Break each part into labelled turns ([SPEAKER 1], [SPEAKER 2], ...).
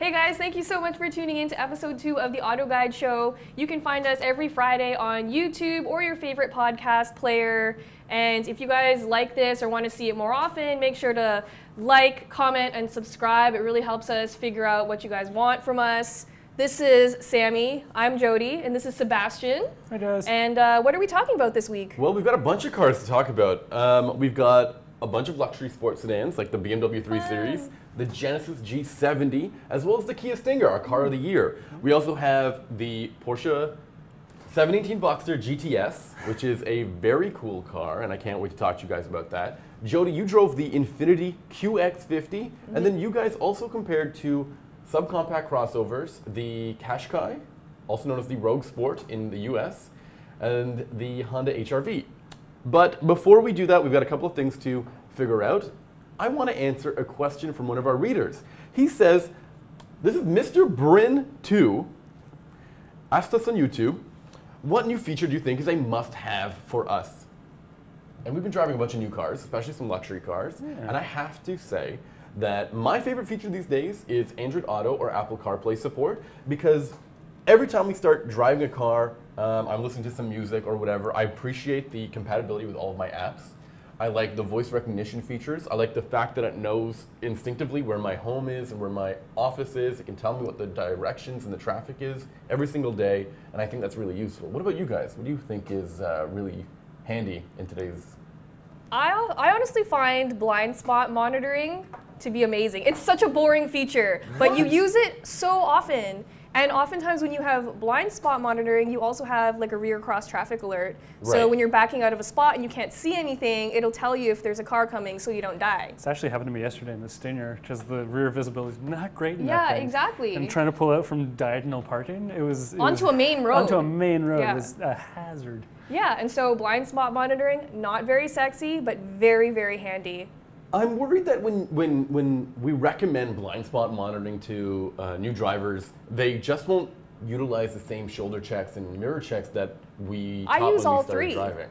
[SPEAKER 1] Hey guys, thank you so much for tuning in to episode 2 of the AutoGuide Show. You can find us every Friday on YouTube or your favorite podcast player. And if you guys like this or want to see it more often, make sure to like, comment, and subscribe. It really helps us figure out what you guys want from us. This is Sami, I'm Jodi, and this is Sebastien.
[SPEAKER 2] Hi guys.
[SPEAKER 1] And what are we talking about this week?
[SPEAKER 3] Well, we've got a bunch of cars to talk about. We've got a bunch of luxury sports sedans, like the BMW 3 Series, the Genesis G70, as well as the Kia Stinger, our car of the year. We also have the Porsche 718 Boxster GTS, which is a very cool car, and I can't wait to talk to you guys about that. Jodi, you drove the Infiniti QX50, and then you guys also compared to subcompact crossovers, the Qashqai, also known as the Rogue Sport in the US, and the Honda HR-V. But before we do that, we've got a couple of things to figure out. I want to answer a question from one of our readers. He says, this is Mr. Brin2, asked us on YouTube, what new feature do you think is a must-have for us? And we've been driving a bunch of new cars, especially some luxury cars, and I have to say that my favorite feature these days is Android Auto or Apple CarPlay support, because every time we start driving a car, I'm listening to some music or whatever, I appreciate the compatibility with all of my apps. I like the voice recognition features. I like the fact that it knows instinctively where my home is and where my office is. It can tell me what the directions and the traffic is every single day, and I think that's really useful. What about you guys? What do you think is really handy in today's...
[SPEAKER 1] I honestly find blind spot monitoring to be amazing. It's such a boring feature, but you use it so often. And oftentimes when you have blind spot monitoring, you also have like a rear cross traffic alert.
[SPEAKER 3] Right.
[SPEAKER 1] So when you're backing out of a spot and you can't see anything, it'll tell you if there's a car coming so you don't die.
[SPEAKER 2] It's actually happened to me yesterday in the Stinger, because the rear visibility is not great in that
[SPEAKER 1] Yeah,
[SPEAKER 2] thing.
[SPEAKER 1] exactly.
[SPEAKER 2] And trying to pull out from diagonal parking,
[SPEAKER 1] Onto a main road.
[SPEAKER 2] Onto a main road,
[SPEAKER 1] Yeah.
[SPEAKER 2] it was a hazard.
[SPEAKER 1] Yeah, and so blind spot monitoring, not very sexy, but very, very handy.
[SPEAKER 3] I'm worried that when we recommend blind spot monitoring to new drivers, they just won't utilize the same shoulder checks and mirror checks that we taught when we started driving.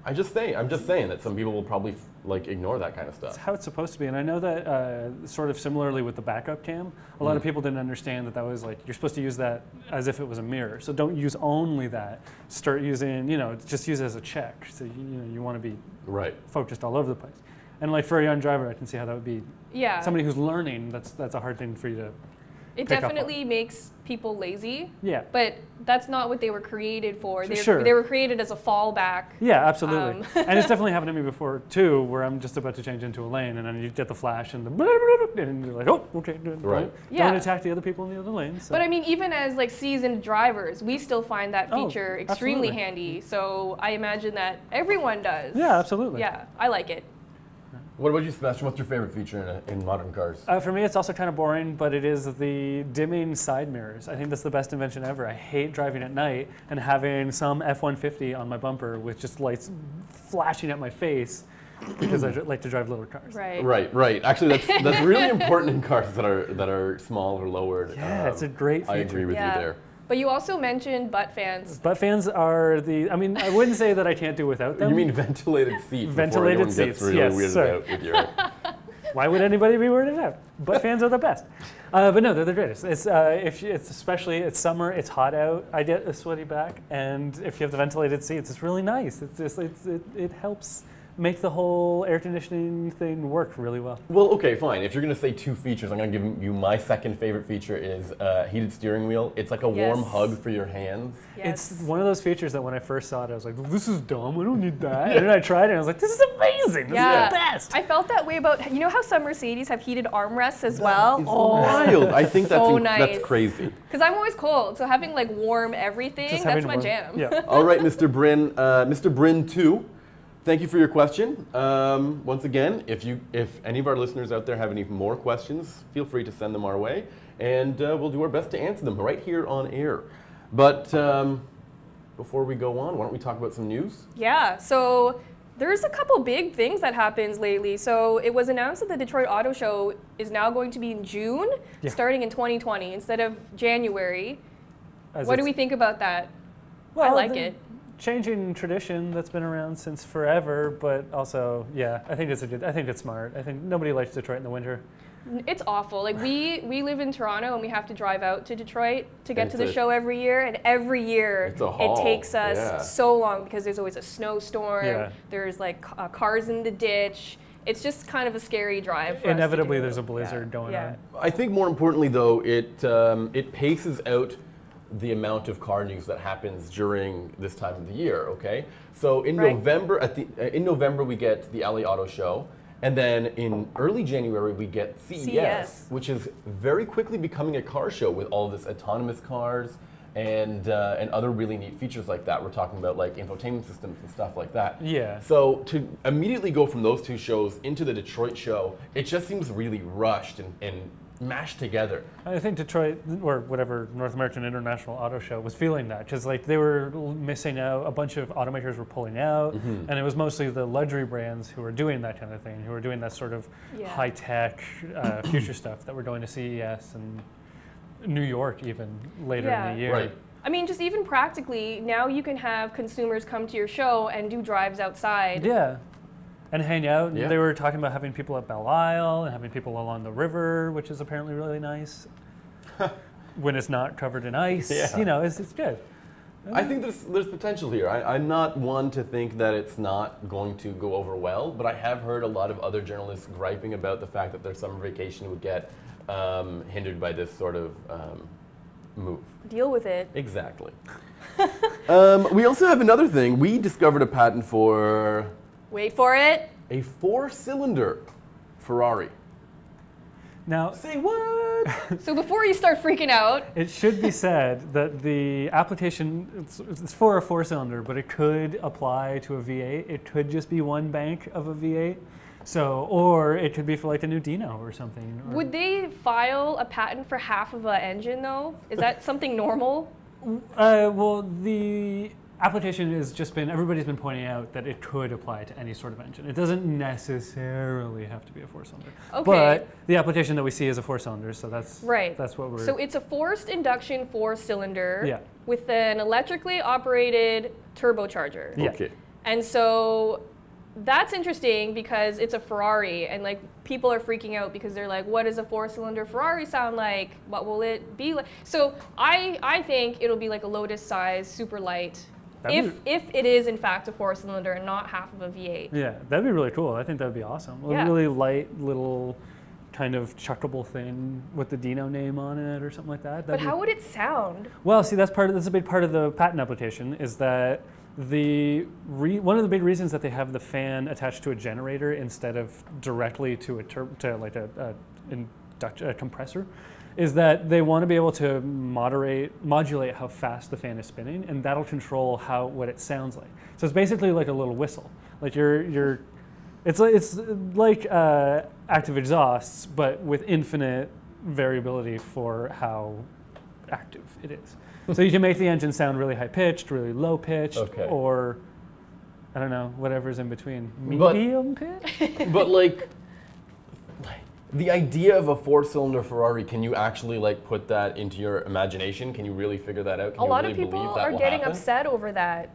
[SPEAKER 3] I'm just saying that some people will probably like ignore that kind of stuff.
[SPEAKER 2] That's how it's supposed to be, and I know that sort of similarly with the backup cam, a lot of people didn't understand that was like, you're supposed to use that as if it was a mirror. So don't use only that. Start using, just use it as a check. So you want to be focused all over the place. And like for a young driver, I can see how that would be.
[SPEAKER 1] Yeah.
[SPEAKER 2] Somebody who's learning, that's a hard thing for you to.
[SPEAKER 1] It definitely makes people lazy.
[SPEAKER 2] Yeah.
[SPEAKER 1] But that's not what they were created for.
[SPEAKER 2] Sure.
[SPEAKER 1] They were created as a fallback.
[SPEAKER 2] Yeah, absolutely. And it's definitely happened to me before too, where I'm just about to change into a lane, and then you get the flash and and you're like, oh, okay,
[SPEAKER 3] right.
[SPEAKER 2] Don't attack the other people in the other lane. So.
[SPEAKER 1] But I mean, even as like seasoned drivers, we still find that feature extremely
[SPEAKER 2] absolutely.
[SPEAKER 1] handy. So I imagine that everyone does.
[SPEAKER 2] Yeah, absolutely.
[SPEAKER 1] Yeah, I like it.
[SPEAKER 3] What about you, Sebastien? What's your favorite feature in modern cars?
[SPEAKER 2] For me, it's also kind of boring, but it is the dimming side mirrors. I think that's the best invention ever. I hate driving at night and having some F-150 on my bumper with just lights flashing at my face because I like to drive little cars.
[SPEAKER 1] Right.
[SPEAKER 3] Right. Actually, that's really important in cars that are small or lowered.
[SPEAKER 2] Yeah, it's a great feature.
[SPEAKER 3] I agree with you there.
[SPEAKER 1] But you also mentioned butt fans.
[SPEAKER 2] Butt fans are I wouldn't say that I can't do without them.
[SPEAKER 3] You mean ventilated seats?
[SPEAKER 2] Ventilated
[SPEAKER 3] seats.
[SPEAKER 2] Gets really
[SPEAKER 3] yes,
[SPEAKER 2] weirded
[SPEAKER 3] out with your...
[SPEAKER 2] Why would anybody be weirded out? Butt fans are the best. But no, they're the greatest. It's especially it's summer, it's hot out. I get a sweaty back, and if you have the ventilated seats, it's really nice. It helps make the whole air conditioning thing work really well.
[SPEAKER 3] Well, okay, fine. If you're going to say two features, I'm going to give you my second favorite feature is heated steering wheel. It's like a warm hug for your hands.
[SPEAKER 1] Yes.
[SPEAKER 2] It's one of those features that when I first saw it, I was like, this is dumb, I don't need that. And then I tried it and I was like, this is amazing, this is the best.
[SPEAKER 1] I felt that way about, how some Mercedes have heated armrests as well?
[SPEAKER 3] It's wild. I think
[SPEAKER 1] so
[SPEAKER 3] that's crazy.
[SPEAKER 1] Because I'm always cold, so having like warm everything, that's my jam.
[SPEAKER 2] Yeah.
[SPEAKER 3] All right, Mr. Brin 2. Thank you for your question. Once again, if any of our listeners out there have any more questions, feel free to send them our way, and we'll do our best to answer them right here on air. But before we go on, why don't we talk about some news?
[SPEAKER 1] Yeah, so there's a couple big things that happens lately. So it was announced that the Detroit Auto Show is now going to be in June, starting in 2020 instead of January. What do we think about that?
[SPEAKER 2] Well,
[SPEAKER 1] I like it.
[SPEAKER 2] changing tradition that's been around since forever, but also, yeah, I think it's smart. I think nobody likes Detroit in the winter.
[SPEAKER 1] It's awful. Like we live in Toronto and we have to drive out to Detroit to get to the show every year, and every year it takes us so long because there's always a snowstorm. Yeah. There's like cars in the ditch. It's just kind of a scary drive for
[SPEAKER 2] Inevitably,
[SPEAKER 1] us to do.
[SPEAKER 2] there's a blizzard going on.
[SPEAKER 3] I think more importantly, though, it paces out the amount of car news that happens during this time of the year. Okay, so in November, in November we get the LA Auto Show. And then in early January, we get CES, which is very quickly becoming a car show with all this autonomous cars and other really neat features like that. We're talking about like infotainment systems and stuff like that.
[SPEAKER 2] Yeah.
[SPEAKER 3] So to immediately go from those two shows into the Detroit show, it just seems really rushed and mashed together.
[SPEAKER 2] I think Detroit, or whatever, North American International Auto Show was feeling that, because like they were missing out, a bunch of automakers were pulling out, and it was mostly the luxury brands who were doing that kind of thing, who were doing that sort of high-tech future stuff that we're going to CES and New York even later in the year.
[SPEAKER 3] Right.
[SPEAKER 1] I mean, just even practically, now you can have consumers come to your show and do drives outside.
[SPEAKER 2] Yeah. And hang out. Yeah. They were talking about having people at Belle Isle and having people along the river, which is apparently really nice. When it's not covered in ice, you know, it's good.
[SPEAKER 3] I think there's potential here. I'm not one to think that it's not going to go over well, but I have heard a lot of other journalists griping about the fact that their summer vacation would get hindered by this sort of move.
[SPEAKER 1] Deal with it.
[SPEAKER 3] Exactly. We also have another thing. We discovered a patent for...
[SPEAKER 1] Wait for it.
[SPEAKER 3] A 4-cylinder Ferrari.
[SPEAKER 2] Now,
[SPEAKER 3] say what?
[SPEAKER 1] So before you start freaking out,
[SPEAKER 2] it should be said that the application, it's for a 4-cylinder, but it could apply to a V8. It could just be one bank of a V8. So, or it could be for like a new Dino or something.
[SPEAKER 1] Would they file a patent for half of an engine though? Is that something normal?
[SPEAKER 2] Well, the application has just been, everybody's been pointing out that it could apply to any sort of engine. It doesn't necessarily have to be a 4-cylinder. Okay. But the application that we see is a 4-cylinder, so that's what we're...
[SPEAKER 1] So it's a forced induction 4-cylinder with an electrically operated turbocharger.
[SPEAKER 2] Yeah.
[SPEAKER 3] Okay.
[SPEAKER 1] And so that's interesting because it's a Ferrari, and like people are freaking out because they're like, what does a 4-cylinder Ferrari sound like? What will it be like? So I think it'll be like a Lotus size, super light. If it is in fact a 4-cylinder and not half of a V8.
[SPEAKER 2] Yeah, that'd be really cool. I think that'd be awesome. A really light little kind of chuckable thing with the Dino name on it or something like that.
[SPEAKER 1] But how would it sound?
[SPEAKER 2] Well, see, that's a big part of the patent application is that one of the big reasons that they have the fan attached to a generator instead of directly to a compressor is that they want to be able to modulate how fast the fan is spinning, and that'll control what it sounds like. So it's basically like a little whistle. Like it's like active exhausts, but with infinite variability for how active it is. So you can make the engine sound really high pitched, really low pitched, or I don't know, whatever's in between. Medium pitch?
[SPEAKER 3] But like the idea of a 4-cylinder Ferrari, can you actually like put that into your imagination? Can you really figure that out? Can
[SPEAKER 1] a lot of people are getting upset over that.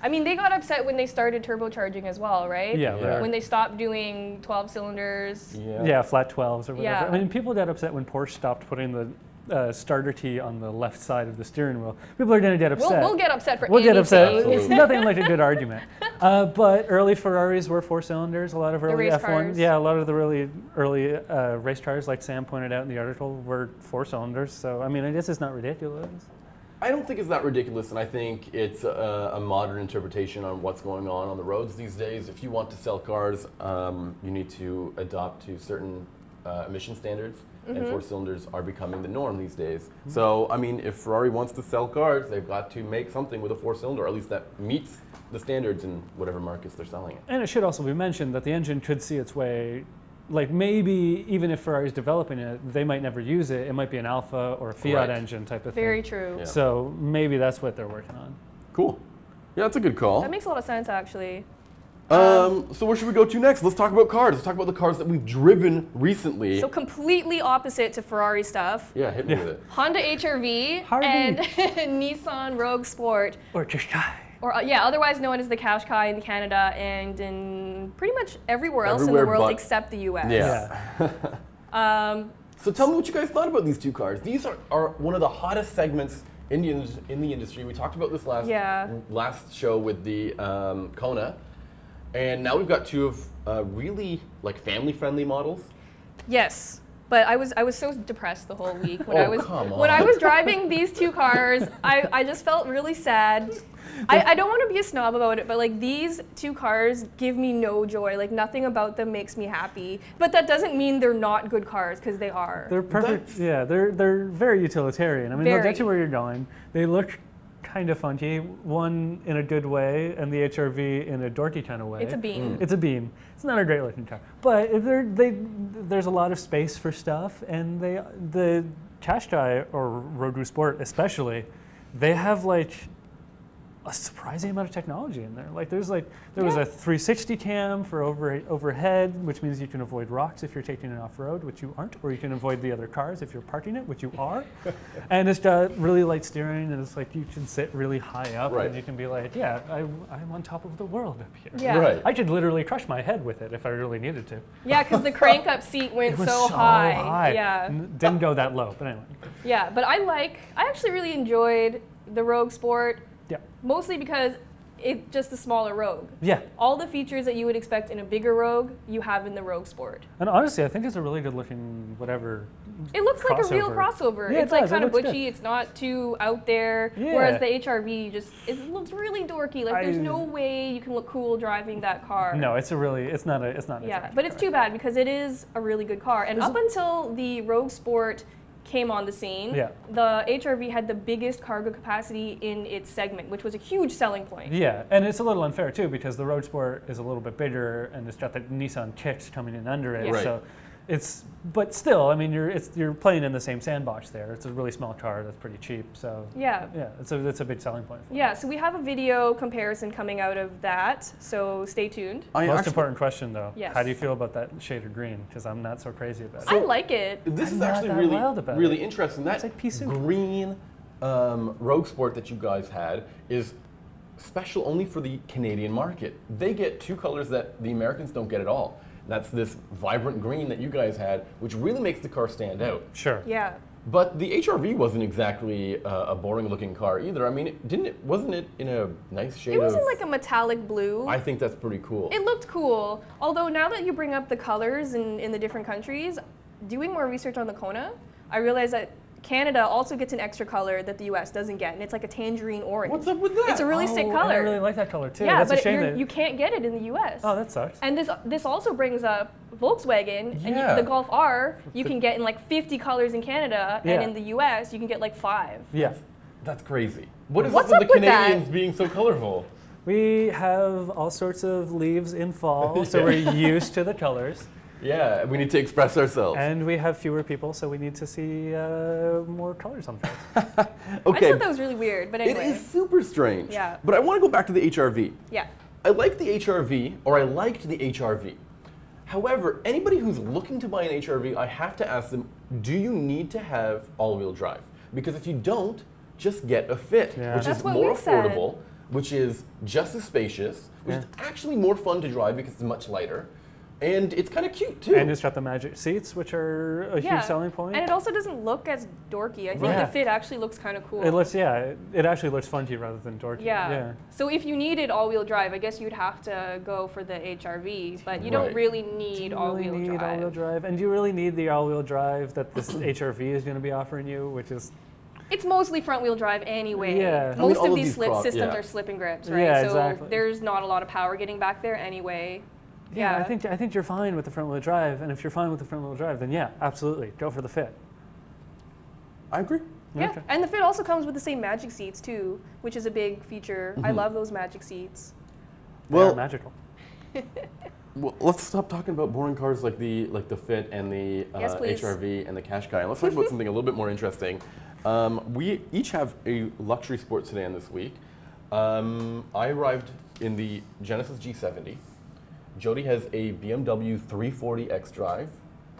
[SPEAKER 1] I mean, they got upset when they started turbocharging as well, right?
[SPEAKER 2] Yeah.
[SPEAKER 1] When they stopped doing 12 cylinders.
[SPEAKER 2] Yeah, flat 12s or whatever.
[SPEAKER 1] Yeah.
[SPEAKER 2] I mean, people got upset when Porsche stopped putting the starter key on the left side of the steering wheel. People are going to get upset.
[SPEAKER 1] We'll get upset for anything.
[SPEAKER 2] We'll get upset. It's nothing like a good argument. But early Ferraris were 4-cylinders. A lot of early F1.
[SPEAKER 1] Cars.
[SPEAKER 2] Yeah, a lot of the really early race cars, like Sam pointed out in the article, were 4-cylinders. So, I mean, I guess it's not ridiculous.
[SPEAKER 3] I don't think it's that ridiculous, and I think it's a modern interpretation on what's going on the roads these days. If you want to sell cars, you need to adopt to certain emission standards. And 4-cylinders are becoming the norm these days. So, I mean, if Ferrari wants to sell cars, they've got to make something with a 4-cylinder, or at least that meets the standards in whatever markets they're selling it.
[SPEAKER 2] And it should also be mentioned that the engine could see its way, like maybe even if Ferrari's developing it, they might never use it. It might be an Alfa or a Fiat engine type of thing.
[SPEAKER 1] Very true.
[SPEAKER 2] Yeah. So maybe that's what they're working on.
[SPEAKER 3] Cool. Yeah, that's a good call.
[SPEAKER 1] That makes a lot of sense, actually.
[SPEAKER 3] So where should we go to next? Let's talk about cars. Let's talk about the cars that we've driven recently.
[SPEAKER 1] So completely opposite to Ferrari stuff.
[SPEAKER 3] Yeah, hit me with it.
[SPEAKER 1] Honda HR-V and Nissan Rogue Sport.
[SPEAKER 2] Or Qashqai.
[SPEAKER 1] Or yeah, otherwise known as the Qashqai in Canada and in pretty much everywhere else in the
[SPEAKER 3] Everywhere
[SPEAKER 1] world
[SPEAKER 3] but-
[SPEAKER 1] except the US.
[SPEAKER 3] Yeah. So tell me what you guys thought about these two cars. These are one of the hottest segments in the industry. We talked about this last show with the Kona, and now we've got two of really like family-friendly models.
[SPEAKER 1] Yes. But I was so depressed the whole week when
[SPEAKER 3] come on.
[SPEAKER 1] when I was driving these two cars. I just felt really sad. I don't want to be a snob about it, but like these two cars give me no joy. Like nothing about them makes me happy. But that doesn't mean they're not good cars, because they are.
[SPEAKER 2] They're perfect. Yeah, they're very utilitarian. I mean, they'll get you where you're going. They look kind of funky, one in a good way, and the HRV in a dorky kind of way.
[SPEAKER 1] It's a beam.
[SPEAKER 2] It's a beam. It's not a great looking car, but there's a lot of space for stuff, and the Qashqai or Road Sport especially, they have like a surprising amount of technology in there. Like there was a 360 cam for overhead, which means you can avoid rocks if you're taking it off road, which you aren't, or you can avoid the other cars if you're parking it, which you are. And it's got really light steering, and it's like you can sit really high up, and you can be like, yeah, I'm on top of the world up here.
[SPEAKER 1] Yeah.
[SPEAKER 3] Right.
[SPEAKER 2] I could literally crush my head with it if I really needed to.
[SPEAKER 1] Yeah, because the crank up seat went
[SPEAKER 2] It was
[SPEAKER 1] so high. Yeah.
[SPEAKER 2] Didn't go that low, but anyway.
[SPEAKER 1] Yeah, but I actually really enjoyed the Rogue Sport.
[SPEAKER 2] Yeah.
[SPEAKER 1] Mostly because it's just a smaller Rogue.
[SPEAKER 2] Yeah.
[SPEAKER 1] All the features that you would expect in a bigger Rogue, you have in the Rogue Sport.
[SPEAKER 2] And honestly, I think it's a really good looking whatever.
[SPEAKER 1] It looks like a real crossover.
[SPEAKER 2] Yeah,
[SPEAKER 1] it's like
[SPEAKER 2] does.
[SPEAKER 1] kind of
[SPEAKER 2] It looks
[SPEAKER 1] butchy.
[SPEAKER 2] good.
[SPEAKER 1] It's not too out there.
[SPEAKER 2] Yeah.
[SPEAKER 1] Whereas the HRV it looks really dorky. Like there's no way you can look cool driving that car.
[SPEAKER 2] No, it's not a
[SPEAKER 1] Yeah, but it's too bad because it is a really good car. And up until the Rogue Sport came on the scene, the HRV had the biggest cargo capacity in its segment, which was a huge selling point.
[SPEAKER 2] Yeah, and it's a little unfair too because the Road Sport is a little bit bigger and it's got the Nissan kicks coming in under it.
[SPEAKER 3] Right.
[SPEAKER 2] So but still, I mean, you're playing in the same sandbox there. It's a really small car that's pretty cheap. So yeah, it's a big selling point.
[SPEAKER 1] Yeah, so we have a video comparison coming out of that. So stay tuned.
[SPEAKER 2] Most important question though,
[SPEAKER 1] yes.
[SPEAKER 2] How do you feel about that shaded green? Because I'm not so crazy about it.
[SPEAKER 1] I like it.
[SPEAKER 3] This
[SPEAKER 2] I'm
[SPEAKER 3] is
[SPEAKER 2] not
[SPEAKER 3] actually
[SPEAKER 2] that
[SPEAKER 3] really
[SPEAKER 2] wild about
[SPEAKER 3] really
[SPEAKER 2] it.
[SPEAKER 3] interesting. That
[SPEAKER 2] It's like pea soup.
[SPEAKER 3] green Rogue Sport that you guys had is special only for the Canadian market. They get two colors that the Americans don't get at all. That's this vibrant green that you guys had, which really makes the car stand out.
[SPEAKER 2] Sure.
[SPEAKER 1] Yeah.
[SPEAKER 3] But the HRV wasn't exactly a boring-looking car either. I mean, wasn't it in a nice shade?
[SPEAKER 1] It wasn't like a metallic blue.
[SPEAKER 3] I think that's pretty cool.
[SPEAKER 1] It looked cool. Although now that you bring up the colors in the different countries, doing more research on the Kona, I realized that Canada also gets an extra color that the US doesn't get, and it's like a tangerine orange.
[SPEAKER 3] What's up with that?
[SPEAKER 1] It's a really sick
[SPEAKER 2] And
[SPEAKER 1] color.
[SPEAKER 2] I really like that color too.
[SPEAKER 1] Yeah,
[SPEAKER 2] That's
[SPEAKER 1] but
[SPEAKER 2] a shame
[SPEAKER 1] you can't get it in the US.
[SPEAKER 2] Oh, that sucks.
[SPEAKER 1] And this also brings up Volkswagen,
[SPEAKER 3] Yeah.
[SPEAKER 1] and the Golf R you can get in like 50 colors in Canada, and in the US you can get like 5.
[SPEAKER 2] Yeah.
[SPEAKER 3] That's crazy. What's
[SPEAKER 1] What's
[SPEAKER 3] up
[SPEAKER 1] up
[SPEAKER 3] with the
[SPEAKER 1] with that?
[SPEAKER 3] Canadians being so colorful?
[SPEAKER 2] We have all sorts of leaves in fall, so we're used to the colors.
[SPEAKER 3] Yeah, we need to express ourselves.
[SPEAKER 2] And we have fewer people, so we need to see more colors on things.
[SPEAKER 3] Okay.
[SPEAKER 1] I thought that was really weird, but anyway.
[SPEAKER 3] It is super strange.
[SPEAKER 1] Yeah.
[SPEAKER 3] But I want to go back to the HRV.
[SPEAKER 1] Yeah.
[SPEAKER 3] I like the HRV, or I liked the HRV. However, anybody who's looking to buy an HRV, I have to ask them, do you need to have all-wheel drive? Because if you don't, just get a Fit, which
[SPEAKER 1] That's
[SPEAKER 3] is
[SPEAKER 1] what
[SPEAKER 3] more
[SPEAKER 1] we said.
[SPEAKER 3] affordable, which is just as spacious, which is actually more fun to drive because it's much lighter. And it's kind of cute too.
[SPEAKER 2] And it's got the magic seats, which are a huge selling point.
[SPEAKER 1] And it also doesn't look as dorky. I think the Fit actually looks kind of cool.
[SPEAKER 2] It looks, it actually looks funky rather than dorky.
[SPEAKER 1] Yeah. So if you needed all-wheel drive, I guess you'd have to go for the HRV, but you don't really need all-wheel drive.
[SPEAKER 2] All-wheel drive. And do you really need the all-wheel drive that this HRV is going to be offering you, which is...
[SPEAKER 1] It's mostly front-wheel drive anyway.
[SPEAKER 2] Yeah.
[SPEAKER 1] Most
[SPEAKER 3] all
[SPEAKER 1] of
[SPEAKER 3] of
[SPEAKER 1] these
[SPEAKER 3] these
[SPEAKER 1] systems are slip and grips, right?
[SPEAKER 2] Yeah,
[SPEAKER 1] so
[SPEAKER 2] exactly.
[SPEAKER 1] there's not a lot of power getting back there anyway.
[SPEAKER 2] Yeah, I think you're fine with the front-wheel drive, and if you're fine with the front-wheel drive, then yeah, absolutely, go for the Fit.
[SPEAKER 3] I agree.
[SPEAKER 1] Yeah,
[SPEAKER 2] Okay.
[SPEAKER 1] and the Fit also comes with the same magic seats too, which is a big feature. I love those magic seats.
[SPEAKER 2] They
[SPEAKER 3] Well-
[SPEAKER 2] are magical.
[SPEAKER 3] Well, let's stop talking about boring cars like the Fit and the
[SPEAKER 1] Yes, please.
[SPEAKER 3] HRV and the Qashqai, and let's talk about something a little bit more interesting. We each have a luxury sports sedan this week. I arrived in the Genesis G70. Jodi has a BMW 340 xDrive,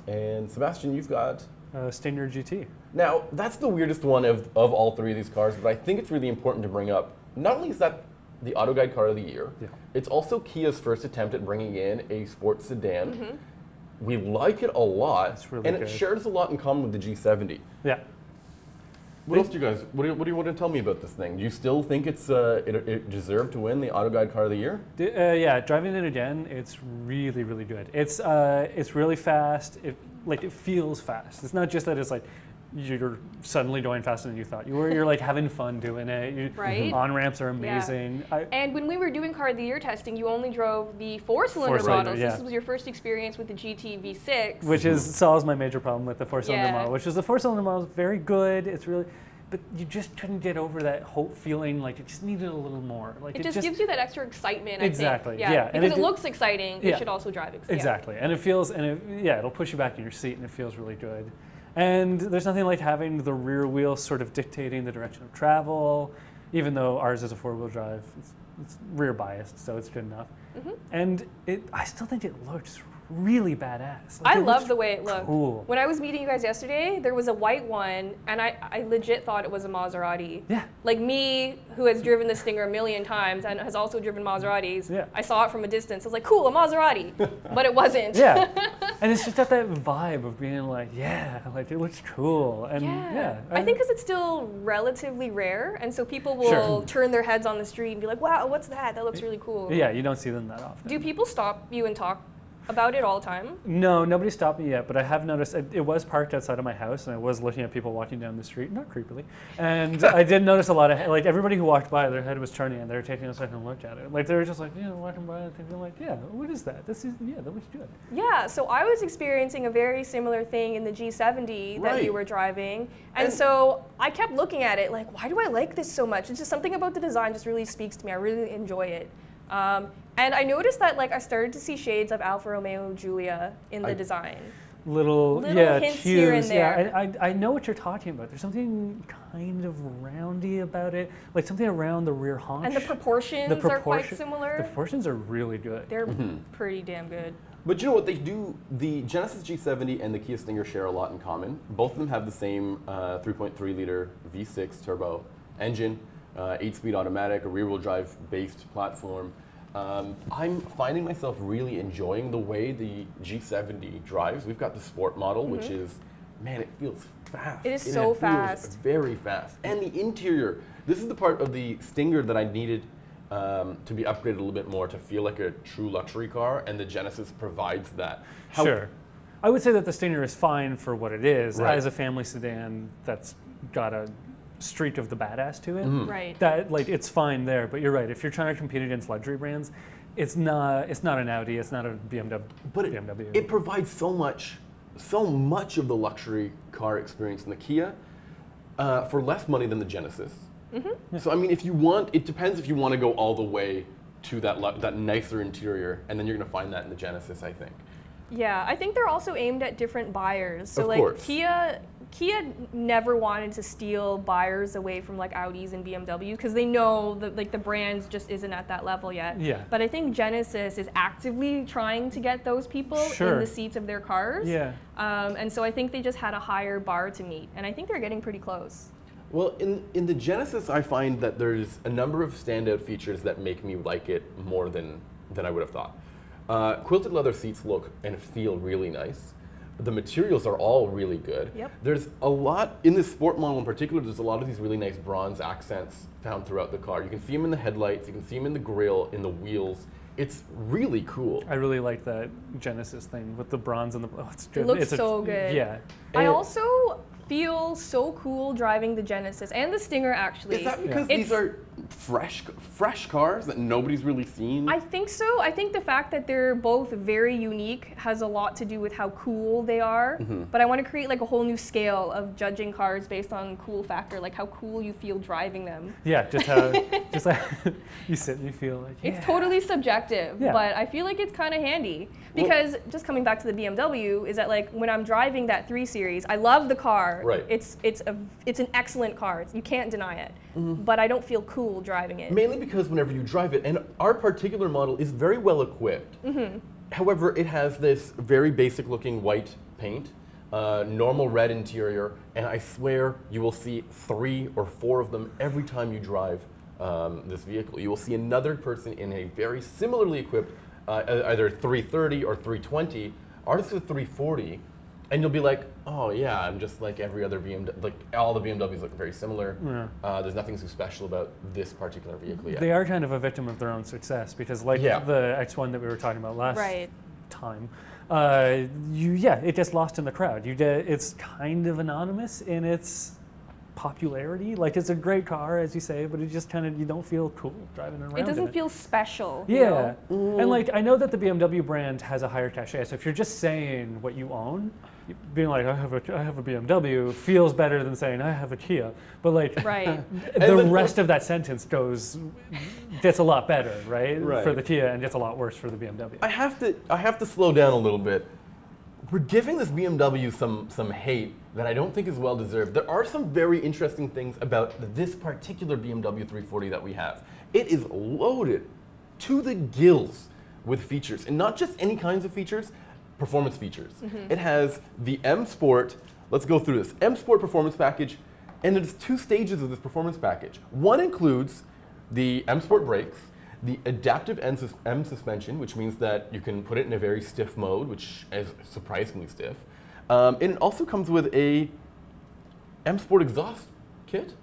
[SPEAKER 3] and Sebastien, you've got...
[SPEAKER 2] Stinger GT.
[SPEAKER 3] Now, that's the weirdest one of all three of these cars, but I think it's really important to bring up. Not only is that the AutoGuide Car of the Year.
[SPEAKER 2] Yeah.
[SPEAKER 3] It's also Kia's first attempt at bringing in a sports sedan. We like it a lot,
[SPEAKER 2] It's really
[SPEAKER 3] and
[SPEAKER 2] good.
[SPEAKER 3] it shares a lot in common with the G70.
[SPEAKER 2] Yeah.
[SPEAKER 3] What else do you guys? What do you want to tell me about this thing? Do you still think it deserved to win the AutoGuide Car of the Year?
[SPEAKER 2] Yeah, driving it again, it's really, really good. It's really fast. It feels fast. It's not just that it's like you're suddenly going faster than you thought you were. You're like having fun doing it.
[SPEAKER 1] Right.
[SPEAKER 2] On-ramps are amazing.
[SPEAKER 1] Yeah. And when we were doing Car of the Year testing, you only drove the four-cylinder models.
[SPEAKER 2] Yeah.
[SPEAKER 1] This was your first experience with the GT V6.
[SPEAKER 2] Which solves my major problem with the four-cylinder model, which is the four-cylinder model is very good. It's really, but you just couldn't get over that hope feeling like it just needed a little more. Like
[SPEAKER 1] it just gives you that extra excitement,
[SPEAKER 2] exactly,
[SPEAKER 1] I think.
[SPEAKER 2] yeah.
[SPEAKER 1] Because it looks exciting, it should also drive exciting.
[SPEAKER 2] Exactly, and it feels, it'll push you back in your seat and it feels really good. And there's nothing like having the rear wheel sort of dictating the direction of travel, even though ours is a four-wheel drive. It's rear biased, so it's good enough. And I still think it looks really badass.
[SPEAKER 1] I love the way it looked.
[SPEAKER 2] Cool.
[SPEAKER 1] When I was meeting you guys yesterday, there was a white one, and I legit thought it was a Maserati.
[SPEAKER 2] Yeah.
[SPEAKER 1] Like me, who has driven the Stinger a million times and has also driven Maseratis, I saw it from a distance. I was like, cool, a Maserati. But it wasn't.
[SPEAKER 2] Yeah. And it's just got that vibe of being like, it looks cool. And
[SPEAKER 1] I think because it's still relatively rare, and so people will turn their heads on the street and be like, wow, what's that? That looks really cool.
[SPEAKER 2] Yeah, you don't see them that often.
[SPEAKER 1] Do people stop you and talk about it all the time?
[SPEAKER 2] No, nobody stopped me yet, but I have noticed it was parked outside of my house, and I was looking at people walking down the street, not creepily, and I did notice a lot of, like, everybody who walked by, their head was turning, and they were taking a second look at it. Like, they were just like, walking by and thinking like, what is that? That looks good. Yeah,
[SPEAKER 1] so I was experiencing a very similar thing in the G70 that you were driving, and so I kept looking at it like, why do I like this so much? It's just something about the design just really speaks to me. I really enjoy it. And I noticed that I started to see shades of Alfa Romeo Giulia in the design.
[SPEAKER 2] Little
[SPEAKER 1] hints
[SPEAKER 2] cues.
[SPEAKER 1] here and there.
[SPEAKER 2] Yeah, I know what you're talking about. There's something kind of roundy about it, like something around the rear haunch.
[SPEAKER 1] And the proportions are quite similar.
[SPEAKER 2] The proportions are really good.
[SPEAKER 1] They're pretty damn good.
[SPEAKER 3] But you know what they do? The Genesis G70 and the Kia Stinger share a lot in common. Both of them have the same 3.3-liter V6 turbo engine, 8-speed automatic, a rear-wheel drive based platform. I'm finding myself really enjoying the way the G70 drives. We've got the Sport model, which is, man, it feels fast.
[SPEAKER 1] It is so fast.
[SPEAKER 3] Very fast. And the interior, this is the part of the Stinger that I needed to be upgraded a little bit more to feel like a true luxury car, and the Genesis provides that.
[SPEAKER 2] Sure. I would say that the Stinger is fine for what it is,
[SPEAKER 3] Right.
[SPEAKER 2] as a family sedan that's got a streak of the badass to it.
[SPEAKER 1] Right.
[SPEAKER 2] That it's fine there, but you're right. If you're trying to compete against luxury brands, it's not an Audi, it's not a BMW.
[SPEAKER 3] But it provides so much of the luxury car experience in the Kia for less money than the Genesis. So I mean, it depends if you want to go all the way to that nicer interior, and then you're going to find that in the Genesis, I think.
[SPEAKER 1] Yeah, I think they're also aimed at different buyers. So
[SPEAKER 3] Of course.
[SPEAKER 1] Kia never wanted to steal buyers away from Audis and BMW because they know that the brands just isn't at that level yet.
[SPEAKER 2] Yeah.
[SPEAKER 1] But I think Genesis is actively trying to get those people in the seats of their cars.
[SPEAKER 2] Yeah.
[SPEAKER 1] And so I think they just had a higher bar to meet, and I think they're getting pretty close.
[SPEAKER 3] Well, in the Genesis, I find that there's a number of standout features that make me like it more than I would have thought. Quilted leather seats look and feel really nice. The materials are all really good.
[SPEAKER 1] Yep.
[SPEAKER 3] There's a lot, in this Sport model in particular, there's a lot of these really nice bronze accents found throughout the car. You can see them in the headlights, you can see them in the grille, in the wheels. It's really cool.
[SPEAKER 2] I really like that Genesis thing with the bronze and the, it's good.
[SPEAKER 1] It looks so good.
[SPEAKER 2] Yeah.
[SPEAKER 1] I also feel so cool driving the Genesis and the Stinger, actually.
[SPEAKER 3] Is that because these are fresh cars that nobody's really seen?
[SPEAKER 1] I think so. I think the fact that they're both very unique has a lot to do with how cool they are. But I want to create a whole new scale of judging cars based on cool factor, like how cool you feel driving them.
[SPEAKER 2] Yeah, just how just like you sit and you feel like
[SPEAKER 1] It's totally subjective, but I feel like it's kind of handy because just coming back to the BMW is that when I'm driving that 3 Series, I love the car.
[SPEAKER 3] Right.
[SPEAKER 1] It's an excellent car. You can't deny it. But I don't feel cool driving it.
[SPEAKER 3] Mainly because whenever you drive it, and our particular model is very well equipped. However, it has this very basic looking white paint, normal red interior, and I swear you will see 3 or 4 of them every time you drive this vehicle. You will see another person in a very similarly equipped, either 330 or 320. Ours is a 340. And you'll be like, oh yeah, I'm just like every other BMW. Like all the BMWs look very similar. Yeah. There's nothing so special about this particular vehicle yet.
[SPEAKER 2] They are kind of a victim of their own success because, like the X1 that we were talking about last time, it gets lost in the crowd. It's kind of anonymous in its popularity. Like it's a great car, as you say, but it just kind of, you don't feel cool driving around.
[SPEAKER 1] It doesn't feel special.
[SPEAKER 2] Yeah, and like I know that the BMW brand has a higher cachet. So if you're just saying what you own, being like I have a BMW feels better than saying I have a Kia. But like the rest of that sentence gets a lot better, right? For the Kia and gets a lot worse for the BMW.
[SPEAKER 3] I have to slow down a little bit. We're giving this BMW some hate that I don't think is well deserved. There are some very interesting things about this particular BMW 340 that we have. It is loaded to the gills with features, and not just any kinds of features, performance features. It has the M Sport. Let's go through this. M Sport performance package, and there's 2 stages of this performance package. One includes the M Sport brakes, the adaptive M suspension, which means that you can put it in a very stiff mode, which is surprisingly stiff. And it also comes with a M Sport exhaust kit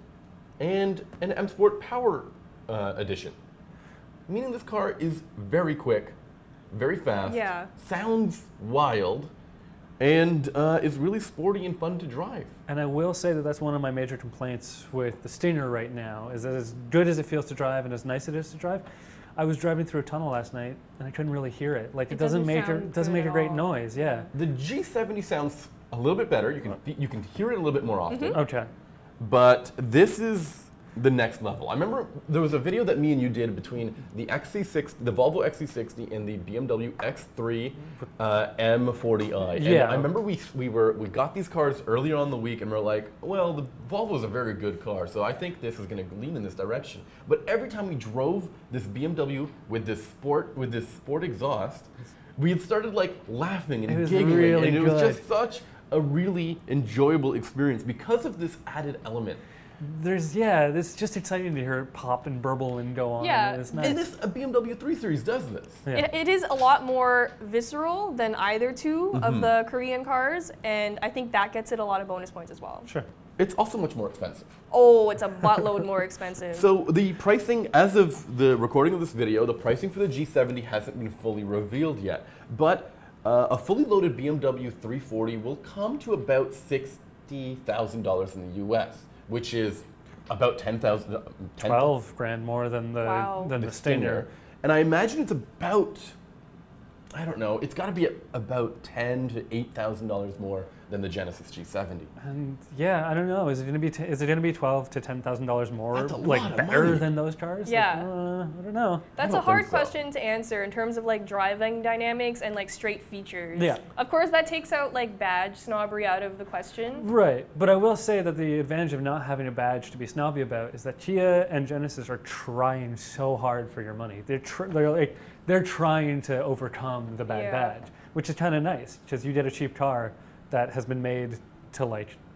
[SPEAKER 3] and an M Sport Power edition. Meaning this car is very quick, very fast, sounds wild, and is really sporty and fun to drive.
[SPEAKER 2] And I will say that that's one of my major complaints with the Stinger right now, is that as good as it feels to drive and as nice it is to drive, I was driving through a tunnel last night and I couldn't really hear it. Like it doesn't make a great noise. Yeah.
[SPEAKER 3] The G70 sounds a little bit better. You can hear it a little bit more often.
[SPEAKER 2] Okay.
[SPEAKER 3] But this is the next level. I remember there was a video that me and you did between the XC60, the Volvo XC60, and the BMW X3 M40i. And I remember we got these cars earlier on the week, and we're like, well, the Volvo is a very good car, so I think this is going to lean in this direction. But every time we drove this BMW with this sport exhaust, we had started like laughing and giggling, and it was just such a really enjoyable experience because of this added element.
[SPEAKER 2] It's just exciting to hear it pop and burble and go on.
[SPEAKER 1] Yeah,
[SPEAKER 2] it's nice.
[SPEAKER 3] And a BMW 3 Series does this.
[SPEAKER 2] Yeah.
[SPEAKER 1] It is a lot more visceral than either two of the Korean cars, and I think that gets it a lot of bonus points as well.
[SPEAKER 2] Sure.
[SPEAKER 3] It's also much more expensive.
[SPEAKER 1] Oh, it's a buttload more expensive.
[SPEAKER 3] So the pricing, as of the recording of this video, the pricing for the G70 hasn't been fully revealed yet. But a fully loaded BMW 340 will come to about $60,000 in the US, which is about
[SPEAKER 2] 12 grand more than the Stinger.
[SPEAKER 3] And I imagine it's about, I don't know, it's got to be about $10,000 to $8,000 more than the Genesis G70.
[SPEAKER 2] And yeah, I don't know. Is it going to be $12,000 to $10,000 more,
[SPEAKER 3] That's a
[SPEAKER 2] like
[SPEAKER 3] lot of
[SPEAKER 2] better
[SPEAKER 3] money.
[SPEAKER 2] than those cars?
[SPEAKER 1] Yeah.
[SPEAKER 2] Like, I don't know.
[SPEAKER 1] That's a hard question to answer in terms of like driving dynamics and like straight features.
[SPEAKER 2] Yeah.
[SPEAKER 1] Of course, that takes out like badge snobbery out of the question.
[SPEAKER 2] Right, but I will say that the advantage of not having a badge to be snobby about is that Kia and Genesis are trying so hard for your money. They're trying to overcome the bad badge, which is kind of nice because you get a cheap car that has been made to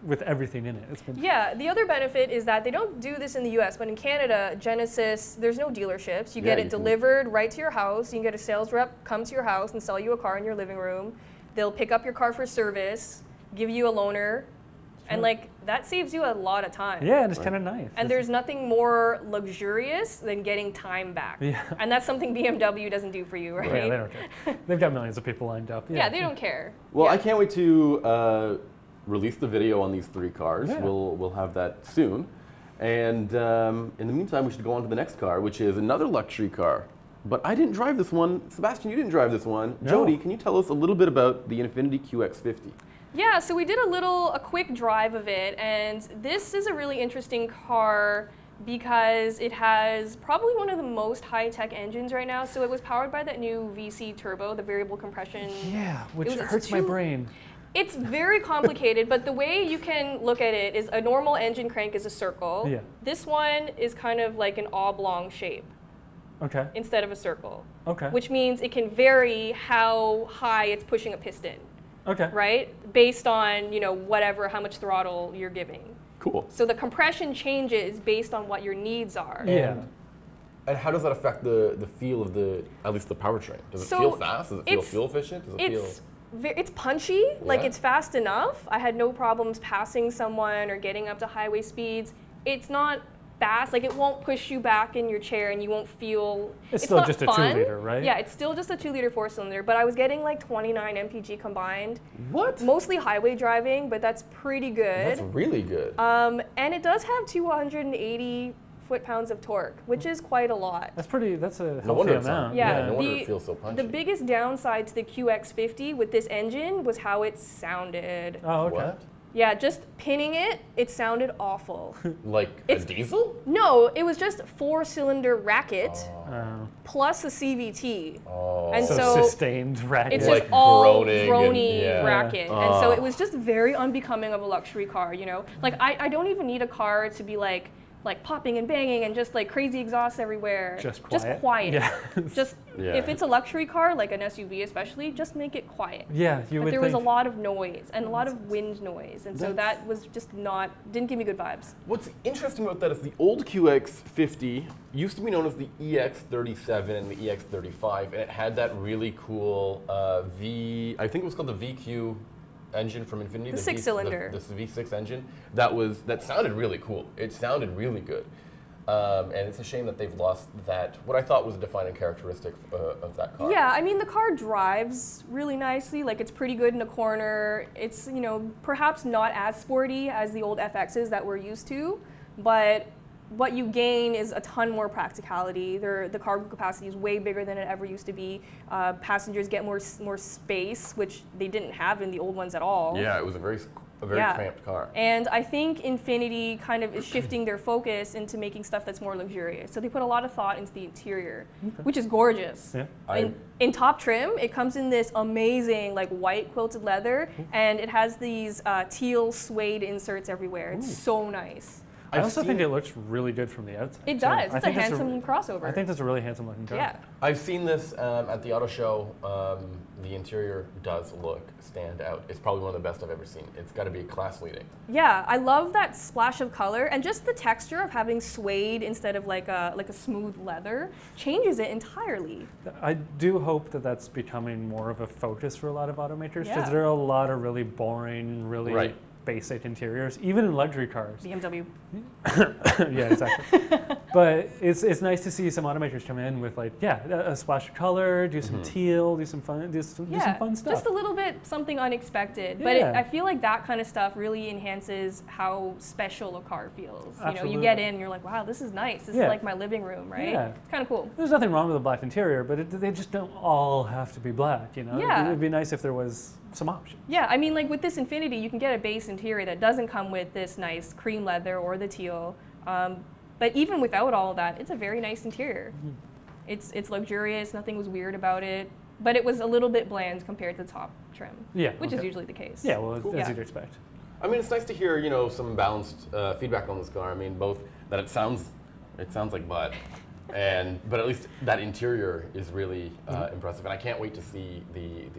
[SPEAKER 2] with everything in it.
[SPEAKER 1] The other benefit is that they don't do this in the US, but in Canada, Genesis, there's no dealerships. You get it delivered right to your house. You can get a sales rep come to your house and sell you a car in your living room. They'll pick up your car for service, give you a loaner, and like that saves you a lot of time.
[SPEAKER 2] Yeah, and it's kind of nice.
[SPEAKER 1] And there's nothing more luxurious than getting time back. Yeah. And that's something BMW doesn't do for you, right?
[SPEAKER 2] Yeah, they don't care. They've got millions of people lined up.
[SPEAKER 1] Yeah, they don't care.
[SPEAKER 3] Well, I can't wait to release the video on these 3 cars. Yeah. We'll have that soon. And in the meantime, we should go on to the next car, which is another luxury car. But I didn't drive this one. Sebastien, you didn't drive this one. No. Jodi, can you tell us a little bit about the Infiniti QX50?
[SPEAKER 1] Yeah, so we did a quick drive of it, and this is a really interesting car because it has probably one of the most high-tech engines right now. So it was powered by that new VC turbo, the variable compression.
[SPEAKER 2] Yeah, which hurts my brain.
[SPEAKER 1] It's very complicated, but the way you can look at it is a normal engine crank is a circle.
[SPEAKER 2] Yeah.
[SPEAKER 1] This one is kind of like an oblong shape.
[SPEAKER 2] Okay.
[SPEAKER 1] Instead of a circle.
[SPEAKER 2] Okay.
[SPEAKER 1] Which means it can vary how high it's pushing a piston.
[SPEAKER 2] Okay.
[SPEAKER 1] Right? Based on, how much throttle you're giving.
[SPEAKER 3] Cool.
[SPEAKER 1] So the compression changes based on what your needs are.
[SPEAKER 2] Yeah.
[SPEAKER 3] And how does that affect the feel of at least the powertrain? Does it
[SPEAKER 1] So
[SPEAKER 3] feel fast? Does it feel fuel efficient? Does it feel?
[SPEAKER 1] It's punchy, like
[SPEAKER 3] Yeah.
[SPEAKER 1] it's fast enough. I had no problems passing someone or getting up to highway speeds. It's not fast, like it won't push you back in your chair and you won't feel,
[SPEAKER 2] It's still
[SPEAKER 1] not
[SPEAKER 2] just a
[SPEAKER 1] fun.
[SPEAKER 2] 2-liter, right?
[SPEAKER 1] Yeah, it's still just a 2-liter 4-cylinder, but I was getting like 29 mpg combined.
[SPEAKER 3] What?
[SPEAKER 1] Mostly highway driving, but that's pretty good.
[SPEAKER 3] That's really good.
[SPEAKER 1] And it does have 280 foot-pounds of torque, which is quite a lot.
[SPEAKER 2] That's a
[SPEAKER 3] No
[SPEAKER 2] healthy
[SPEAKER 3] wonder it's
[SPEAKER 2] amount.
[SPEAKER 1] Yeah,
[SPEAKER 3] no wonder it feels so punchy.
[SPEAKER 1] The biggest downside to the QX50 with this engine was how it sounded.
[SPEAKER 2] Oh, okay.
[SPEAKER 3] What?
[SPEAKER 1] Yeah, just pinning it sounded awful.
[SPEAKER 3] Like a diesel?
[SPEAKER 1] No, it was just 4-cylinder racket
[SPEAKER 2] Oh.
[SPEAKER 1] plus a CVT.
[SPEAKER 3] Oh.
[SPEAKER 1] And
[SPEAKER 2] So
[SPEAKER 1] so
[SPEAKER 2] sustained racket.
[SPEAKER 1] it's
[SPEAKER 3] Like
[SPEAKER 1] just all
[SPEAKER 3] groaning
[SPEAKER 1] groany
[SPEAKER 3] and- yeah.
[SPEAKER 1] racket. And so it was just very unbecoming of a luxury car, you know? Like I don't even need a car to be like popping and banging and just like crazy exhaust everywhere.
[SPEAKER 2] Just quiet.
[SPEAKER 1] Just quiet.
[SPEAKER 2] Yeah.
[SPEAKER 1] Just
[SPEAKER 3] Yeah.
[SPEAKER 1] if it's a luxury car, like an SUV especially, just make it quiet.
[SPEAKER 2] Yeah, you
[SPEAKER 1] But
[SPEAKER 2] would
[SPEAKER 1] there
[SPEAKER 2] think.
[SPEAKER 1] was a lot of noise and a lot of wind noise, and so
[SPEAKER 3] That's-
[SPEAKER 1] that was just didn't give me good vibes.
[SPEAKER 3] What's interesting about that is the old QX50 used to be known as the EX37 and the EX35, and it had that really cool I think it was called the VQ engine from Infiniti.
[SPEAKER 1] The 6-cylinder.
[SPEAKER 3] The V6 engine. That sounded really cool. It sounded really good. And it's a shame that they've lost that, what I thought was a defining characteristic of that car.
[SPEAKER 1] Yeah, I mean the car drives really nicely. Like it's pretty good in a corner. It's perhaps not as sporty as the old FXs that we're used to, but what you gain is a ton more practicality. The cargo capacity is way bigger than it ever used to be. Passengers get more space, which they didn't have in the old ones at all.
[SPEAKER 3] Yeah, it was a very cramped car.
[SPEAKER 1] And I think Infiniti kind of is shifting their focus into making stuff that's more luxurious. So they put a lot of thought into the interior, which is gorgeous.
[SPEAKER 2] Yeah.
[SPEAKER 1] In top trim, it comes in this amazing like white quilted leather, and it has these teal suede inserts everywhere. It's so nice.
[SPEAKER 2] I also think it looks really good from the outside.
[SPEAKER 1] It
[SPEAKER 2] too.
[SPEAKER 1] does.
[SPEAKER 2] I
[SPEAKER 1] It's a
[SPEAKER 2] think
[SPEAKER 1] handsome crossover.
[SPEAKER 2] I think that's a really handsome looking car.
[SPEAKER 1] Yeah.
[SPEAKER 3] I've seen this at the auto show. The interior does stand out. It's probably one of the best I've ever seen. It's got to be class leading.
[SPEAKER 1] Yeah, I love that splash of color and just the texture of having suede instead of like a smooth leather changes it entirely.
[SPEAKER 2] I do hope that that's becoming more of a focus for a lot of automakers because
[SPEAKER 1] Yeah.
[SPEAKER 2] there are a lot of really boring, really basic interiors, even in luxury cars.
[SPEAKER 1] BMW.
[SPEAKER 2] Yeah, exactly. But it's nice to see some automakers come in with a splash of color, do some teal, do some fun stuff.
[SPEAKER 1] Just a little bit something unexpected. But
[SPEAKER 2] Yeah.
[SPEAKER 1] I feel like that kind of stuff really enhances how special a car feels. You
[SPEAKER 2] Absolutely.
[SPEAKER 1] get in and you're like, wow, this is nice. This is like my living room, right?
[SPEAKER 2] Yeah.
[SPEAKER 1] It's kind of cool.
[SPEAKER 2] There's nothing wrong with a black interior, but they just don't all have to be black, you know?
[SPEAKER 1] Yeah.
[SPEAKER 2] It would be nice if there was some options.
[SPEAKER 1] Yeah, I mean, like with this Infiniti, you can get a base interior that doesn't come with this nice cream leather or the teal. But even without all of that, it's a very nice interior. It's luxurious, nothing was weird about it, but it was a little bit bland compared to the top trim, which is usually the case.
[SPEAKER 2] Yeah, well,
[SPEAKER 3] Cool.
[SPEAKER 2] as you'd expect.
[SPEAKER 3] I mean, it's nice to hear some balanced feedback on this car. I mean, both that it sounds like butt, but at least that interior is really impressive, and I can't wait to see the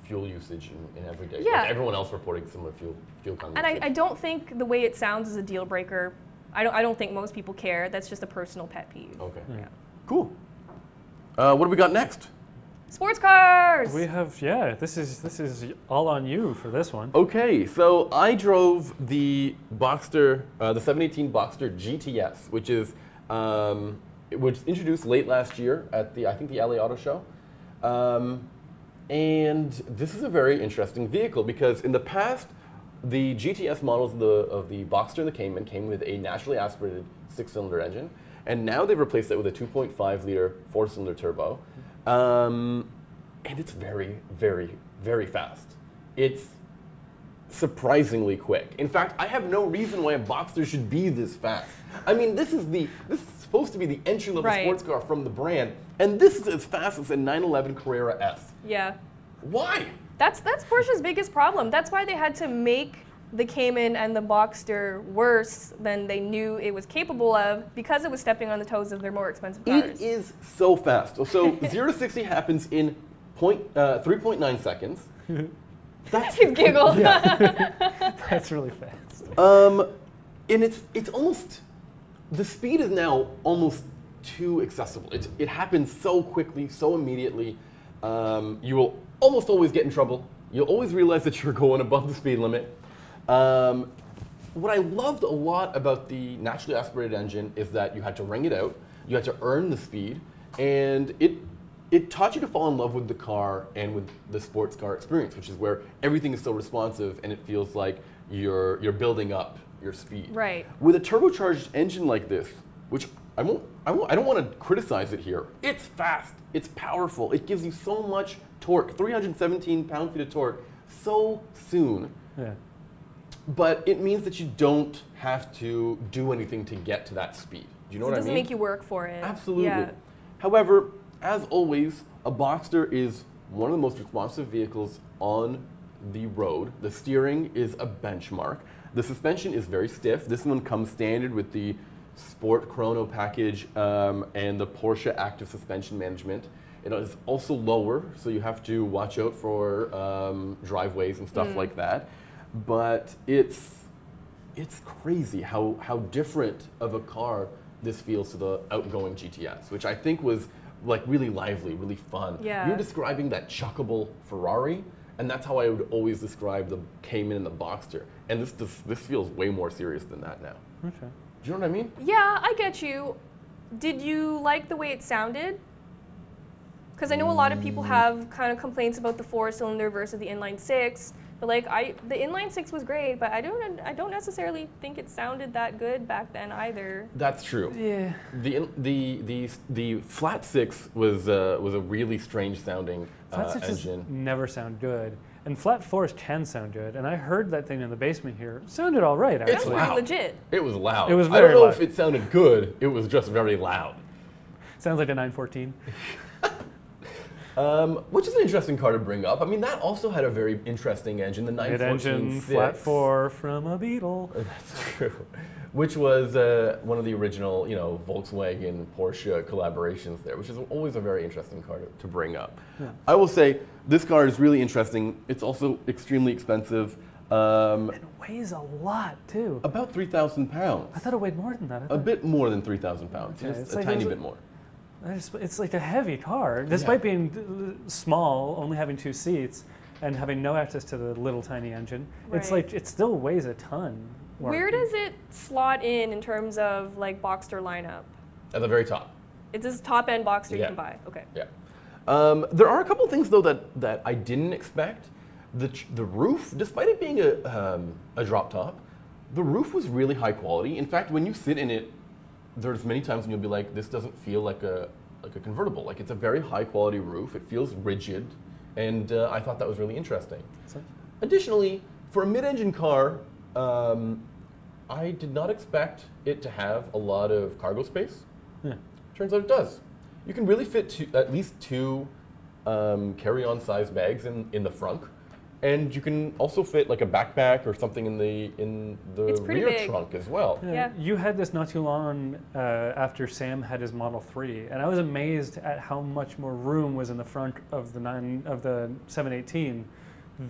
[SPEAKER 3] fuel usage in everyday.
[SPEAKER 1] Yeah.
[SPEAKER 3] Like everyone else reporting similar fuel consumption.
[SPEAKER 1] And I don't think the way it sounds is a deal breaker. I don't think most people care. That's just a personal pet peeve.
[SPEAKER 3] Okay.
[SPEAKER 1] Yeah.
[SPEAKER 3] Cool. What do we got next?
[SPEAKER 1] Sports cars!
[SPEAKER 2] We have, this is all on you for this one.
[SPEAKER 3] Okay, so I drove the Boxster, the 718 Boxster GTS, which was introduced late last year at I think the LA Auto Show. And this is a very interesting vehicle because in the past, the GTS models of the Boxster and the Cayman came with a naturally aspirated 6-cylinder engine, and now they've replaced it with a 2.5-liter 4-cylinder turbo. And it's very, very, very fast. It's surprisingly quick. In fact, I have no reason why a Boxster should be this fast. I mean, this is supposed to be the entry-level sports car from the brand, and this is as fast as a 911 Carrera S.
[SPEAKER 1] Yeah.
[SPEAKER 3] Why?
[SPEAKER 1] That's Porsche's biggest problem. That's why they had to make the Cayman and the Boxster worse than they knew it was capable of because it was stepping on the toes of their more expensive cars.
[SPEAKER 3] It is so fast. So 0 to 60 happens in 3.9 seconds.
[SPEAKER 1] That's his giggle.
[SPEAKER 2] That's really fast.
[SPEAKER 3] And it's almost, the speed is now almost too accessible. It happens so quickly, so immediately. You will almost always get in trouble. You'll always realize that you're going above the speed limit. What I loved a lot about the naturally aspirated engine is that you had to wring it out, you had to earn the speed, and it taught you to fall in love with the car and with the sports car experience, which is where everything is so responsive and it feels like you're building up your speed.
[SPEAKER 1] Right.
[SPEAKER 3] With a turbocharged engine like this, which I don't want to criticize it here. It's fast, it's powerful, it gives you so much torque, 317 pound-feet of torque so soon.
[SPEAKER 2] Yeah.
[SPEAKER 3] But it means that you don't have to do anything to get to that speed. Do you know what I mean?
[SPEAKER 1] It doesn't make you work for it.
[SPEAKER 3] Absolutely.
[SPEAKER 1] Yeah.
[SPEAKER 3] However, as always, a Boxster is one of the most responsive vehicles on the road. The steering is a benchmark. The suspension is very stiff. This one comes standard with the Sport Chrono package and the Porsche Active Suspension Management. It is also lower, so you have to watch out for driveways and stuff like that. But it's crazy how different of a car this feels to the outgoing GTS, which I think was like really lively, really fun.
[SPEAKER 1] Yeah.
[SPEAKER 3] You're describing that chuckable Ferrari, and that's how I would always describe the Cayman and the Boxster. And this feels way more serious than that now.
[SPEAKER 2] Okay.
[SPEAKER 3] Do you know what I mean?
[SPEAKER 1] Yeah, I get you. Did you like the way it sounded? Because I know a lot of people have kind of complaints about the 4-cylinder versus the inline 6. But like the inline 6 was great, but I don't necessarily think it sounded that good back then either.
[SPEAKER 3] That's true.
[SPEAKER 2] Yeah.
[SPEAKER 3] The flat 6 was a really strange sounding
[SPEAKER 2] Flat 6s
[SPEAKER 3] engine.
[SPEAKER 2] never sound good. And flat 4s can sound good. And I heard that thing in the basement here. Sounded all right,
[SPEAKER 1] That's
[SPEAKER 2] actually.
[SPEAKER 1] pretty
[SPEAKER 3] loud.
[SPEAKER 1] legit.
[SPEAKER 3] It was loud.
[SPEAKER 2] It was
[SPEAKER 3] I
[SPEAKER 2] very
[SPEAKER 3] don't know
[SPEAKER 2] loud.
[SPEAKER 3] if it sounded good. It was just very loud.
[SPEAKER 2] Sounds like a 914.
[SPEAKER 3] Which is an interesting car to bring up. I mean, that also had a very interesting engine, the 914
[SPEAKER 2] Mid-engine,
[SPEAKER 3] 6.
[SPEAKER 2] flat 4 from a Beetle.
[SPEAKER 3] That's true. Which was one of the original, Volkswagen Porsche collaborations there, which is always a very interesting car to bring up.
[SPEAKER 2] Yeah.
[SPEAKER 3] I will say this car is really interesting. It's also extremely expensive.
[SPEAKER 2] It weighs a lot, too.
[SPEAKER 3] About 3,000 pounds.
[SPEAKER 2] I thought it weighed more than that.
[SPEAKER 3] A bit more than 3,000 pounds.
[SPEAKER 2] Okay,
[SPEAKER 3] Just
[SPEAKER 2] it's
[SPEAKER 3] a
[SPEAKER 2] like
[SPEAKER 3] tiny
[SPEAKER 2] those-
[SPEAKER 3] bit more.
[SPEAKER 2] It's like a heavy car, despite being small, only having 2 seats, and having no access to the little tiny engine. It's
[SPEAKER 1] Right.
[SPEAKER 2] like it still weighs a ton.
[SPEAKER 1] Where does it slot in terms of like Boxster lineup?
[SPEAKER 3] At the very top.
[SPEAKER 1] It's this top end Boxster you
[SPEAKER 3] Yeah.
[SPEAKER 1] can buy. Okay.
[SPEAKER 3] Yeah. There are a couple things though that I didn't expect. The roof, despite it being a drop top, the roof was really high quality. In fact, when you sit in it, there's many times when you'll be like, this doesn't feel like a convertible. Like it's a very high quality roof. It feels rigid, and I thought that was really interesting. Additionally, for a mid-engine car, I did not expect it to have a lot of cargo space.
[SPEAKER 2] Yeah.
[SPEAKER 3] Turns out it does. You can really fit at least 2 carry-on size bags in the front, and you can also fit like a backpack or something in the
[SPEAKER 1] It's pretty
[SPEAKER 3] rear
[SPEAKER 1] big.
[SPEAKER 3] trunk as well.
[SPEAKER 1] Yeah.
[SPEAKER 2] You had this not too long after Sam had his Model 3, and I was amazed at how much more room was in the front of the 718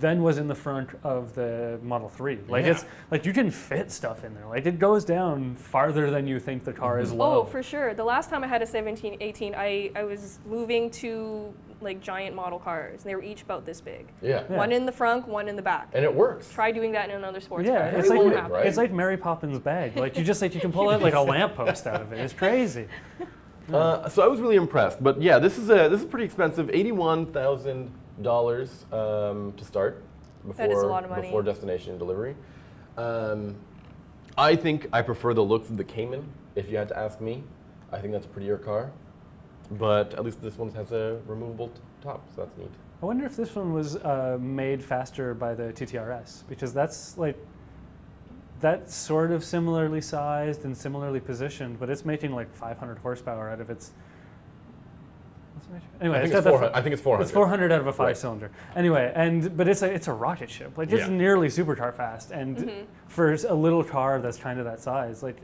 [SPEAKER 2] than was in the front of the Model 3. Like
[SPEAKER 3] Yeah.
[SPEAKER 2] it's like you can fit stuff in there. Like it goes down farther than you think the car is low.
[SPEAKER 1] Oh, for sure. The last time I had a 1718, I was moving to like giant model cars, and they were each about this big.
[SPEAKER 3] Yeah.
[SPEAKER 2] Yeah.
[SPEAKER 1] One in the front, one in the back.
[SPEAKER 3] And it works.
[SPEAKER 1] Try doing that in another sports
[SPEAKER 2] Yeah,
[SPEAKER 1] car.
[SPEAKER 2] it's
[SPEAKER 1] It
[SPEAKER 2] like
[SPEAKER 1] won't happen.
[SPEAKER 3] right?
[SPEAKER 2] it's like Mary Poppins' bag. Like you can pull out like a lamppost out of it. It's crazy.
[SPEAKER 3] So I was really impressed. But yeah, this is pretty expensive. $81,000 to start before
[SPEAKER 1] That is a lot of money.
[SPEAKER 3] before destination delivery. I think I prefer the looks of the Cayman. If you had to ask me, I think that's a prettier car. But at least this one has a removable top, so that's neat.
[SPEAKER 2] I wonder if this one was made faster by the TTRS, because that's sort of similarly sized and similarly positioned, but it's making like 500 horsepower out of its. What's it making? Anyway,
[SPEAKER 3] I think
[SPEAKER 2] got
[SPEAKER 3] it's
[SPEAKER 2] the
[SPEAKER 3] 400. I think it's 400.
[SPEAKER 2] It's 400 out of a
[SPEAKER 3] Right.
[SPEAKER 2] 5-cylinder. Anyway, but it's a rocket ship. Like it's
[SPEAKER 3] Yeah.
[SPEAKER 2] nearly supercar fast, and for a little car that's kind of that size, like.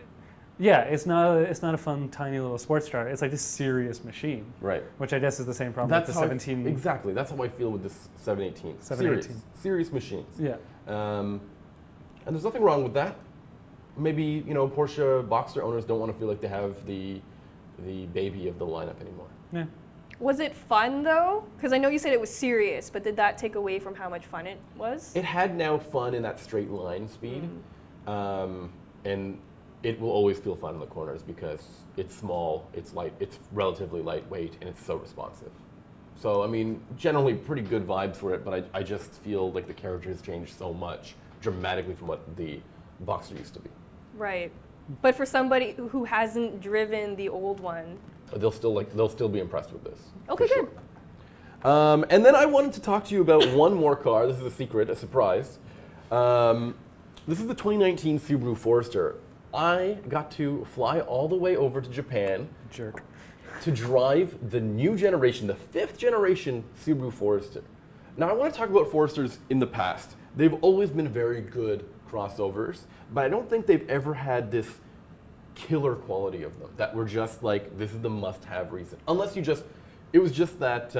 [SPEAKER 2] Yeah, it's not a fun, tiny little sports car. It's like a serious machine,
[SPEAKER 3] Right.
[SPEAKER 2] which I guess is the same problem
[SPEAKER 3] That's
[SPEAKER 2] with the
[SPEAKER 3] how
[SPEAKER 2] 17.
[SPEAKER 3] exactly. That's how I feel with this 718.
[SPEAKER 2] 718.
[SPEAKER 3] Serious machines.
[SPEAKER 2] Yeah.
[SPEAKER 3] And there's nothing wrong with that. maybe Porsche Boxster owners don't want to feel like they have the baby of the lineup anymore.
[SPEAKER 2] Yeah.
[SPEAKER 1] Was it fun though? Because I know you said it was serious, but did that take away from how much fun it was?
[SPEAKER 3] It had now fun in that straight line speed, and it will always feel fun in the corners because it's small, it's light, it's relatively lightweight, and it's so responsive. So I mean, generally pretty good vibes for it, but I just feel like the character has changed so much dramatically from what the Boxster used to be.
[SPEAKER 1] Right. But for somebody who hasn't driven the old one,
[SPEAKER 3] They'll still be impressed with this.
[SPEAKER 1] okay,
[SPEAKER 3] for
[SPEAKER 1] good.
[SPEAKER 3] Sure. And then I wanted to talk to you about one more car. This is a secret, a surprise. This is the 2019 Subaru Forester. I got to fly all the way over to Japan
[SPEAKER 2] Jerk.
[SPEAKER 3] to drive the new generation, the 5th generation Subaru Forester. Now I want to talk about Foresters in the past. They've always been very good crossovers, but I don't think they've ever had this killer quality of them that were just like, this is the must-have reason. Unless it was just that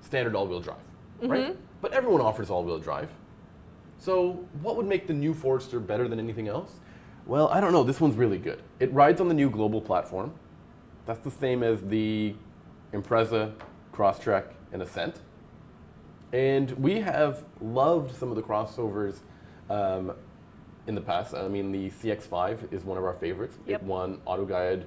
[SPEAKER 3] standard all-wheel drive, right? But everyone offers all-wheel drive. So what would make the new Forester better than anything else? Well, I don't know. This one's really good. It rides on the new global platform. That's the same as the Impreza, Crosstrek, and Ascent. And we have loved some of the crossovers in the past. I mean, the CX-5 is one of our favorites.
[SPEAKER 1] Yep.
[SPEAKER 3] It won AutoGuide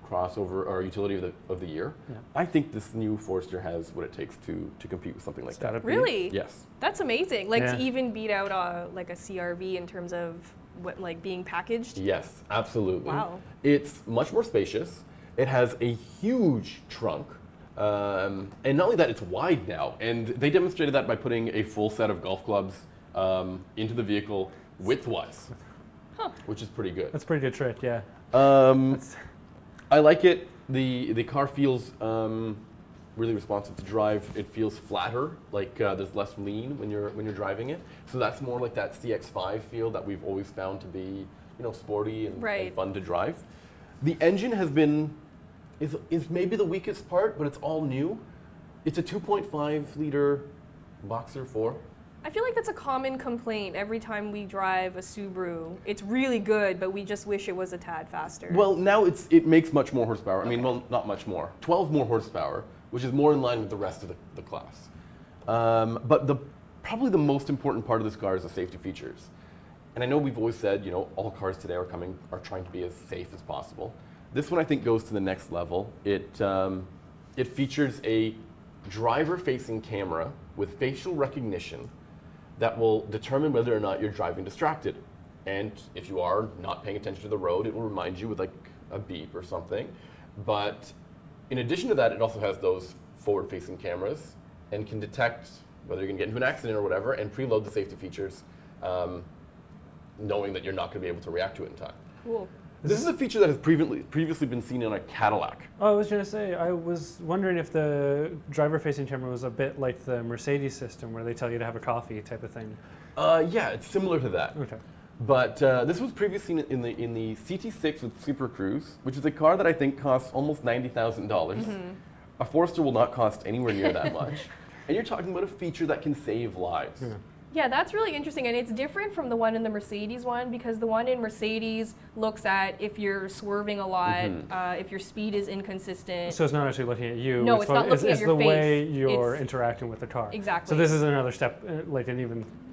[SPEAKER 3] crossover or utility of the year.
[SPEAKER 2] Yeah.
[SPEAKER 3] I think this new Forester has what it takes to compete with something like
[SPEAKER 2] It's gotta
[SPEAKER 3] that.
[SPEAKER 2] be.
[SPEAKER 1] Really?
[SPEAKER 3] Yes.
[SPEAKER 1] That's amazing. Like
[SPEAKER 2] Yeah.
[SPEAKER 1] to even beat out like a CRV in terms of what like being packaged.
[SPEAKER 3] Yes, absolutely.
[SPEAKER 1] Wow.
[SPEAKER 3] It's much more spacious. It has a huge trunk. And not only that, it's wide now. And they demonstrated that by putting a full set of golf clubs into the vehicle width-wise, which is pretty good.
[SPEAKER 2] That's a pretty good trick, yeah.
[SPEAKER 3] I like it. The car feels really responsive to drive. It feels flatter, like there's less lean when you're driving it. So that's more like that CX-5 feel that we've always found to be sporty and fun to drive. The engine is maybe the weakest part, but it's all new. It's a 2.5 liter Boxster 4.
[SPEAKER 1] I feel like that's a common complaint every time we drive a Subaru. It's really good, but we just wish it was a tad faster.
[SPEAKER 3] Well, now it makes much more horsepower. I mean, well, not much more. 12 more horsepower, which is more in line with the rest of the class. But probably the most important part of this car is the safety features. And I know we've always said, all cars today are trying to be as safe as possible. This one I think goes to the next level. It features a driver-facing camera with facial recognition that will determine whether or not you're driving distracted. And if you are not paying attention to the road, it will remind you with like a beep or something. But in addition to that, it also has those forward-facing cameras and can detect whether you're gonna get into an accident or whatever and preload the safety features, knowing that you're not gonna be able to react to it in time.
[SPEAKER 1] Cool.
[SPEAKER 3] This is a feature that has previously been seen in a Cadillac.
[SPEAKER 2] Oh, I was going to say, I was wondering if the driver-facing camera was a bit like the Mercedes system where they tell you to have a coffee type of thing.
[SPEAKER 3] Yeah, it's similar to that.
[SPEAKER 2] Okay.
[SPEAKER 3] But this was previously in the CT6 with Super Cruise, which is a car that I think costs almost $90,000. A Forester will not cost anywhere near that much. And you're talking about a feature that can save lives.
[SPEAKER 2] Yeah.
[SPEAKER 1] Yeah, that's really interesting, and it's different from the one in the Mercedes one because the one in Mercedes looks at if you're swerving a lot, if your speed is inconsistent.
[SPEAKER 2] So it's not actually looking at you.
[SPEAKER 1] No, it's not looking at your
[SPEAKER 2] It's the way
[SPEAKER 1] face.
[SPEAKER 2] you're
[SPEAKER 1] It's-
[SPEAKER 2] interacting with the car.
[SPEAKER 1] Exactly.
[SPEAKER 2] So this is another step,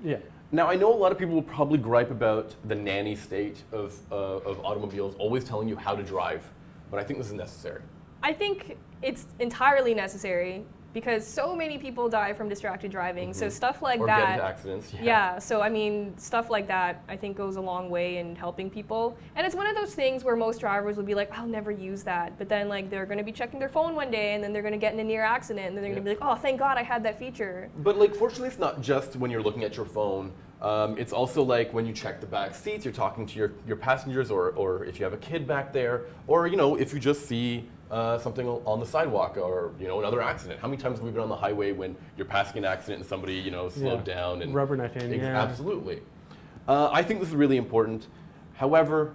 [SPEAKER 2] yeah.
[SPEAKER 3] Now, I know a lot of people will probably gripe about the nanny state of automobiles always telling you how to drive, but I think this is necessary.
[SPEAKER 1] I think it's entirely necessary because so many people die from distracted driving. So stuff like
[SPEAKER 3] Or
[SPEAKER 1] that.
[SPEAKER 3] get into accidents.
[SPEAKER 1] Yeah, so I mean, stuff like that I think goes a long way in helping people. And it's one of those things where most drivers would be like, I'll never use that. But then like they're gonna be checking their phone one day and then they're gonna get in a near accident and then they're gonna be like, oh, thank God I had that feature.
[SPEAKER 3] But like, fortunately, it's not just when you're looking at your phone. It's also like when you check the back seats, you're talking to your passengers, or if you have a kid back there, or if you just see something on the sidewalk, or another accident. How many times have we been on the highway when you're passing an accident and somebody slowed down and
[SPEAKER 2] rubbernecking? Yeah.
[SPEAKER 3] Absolutely. I think this is really important. However,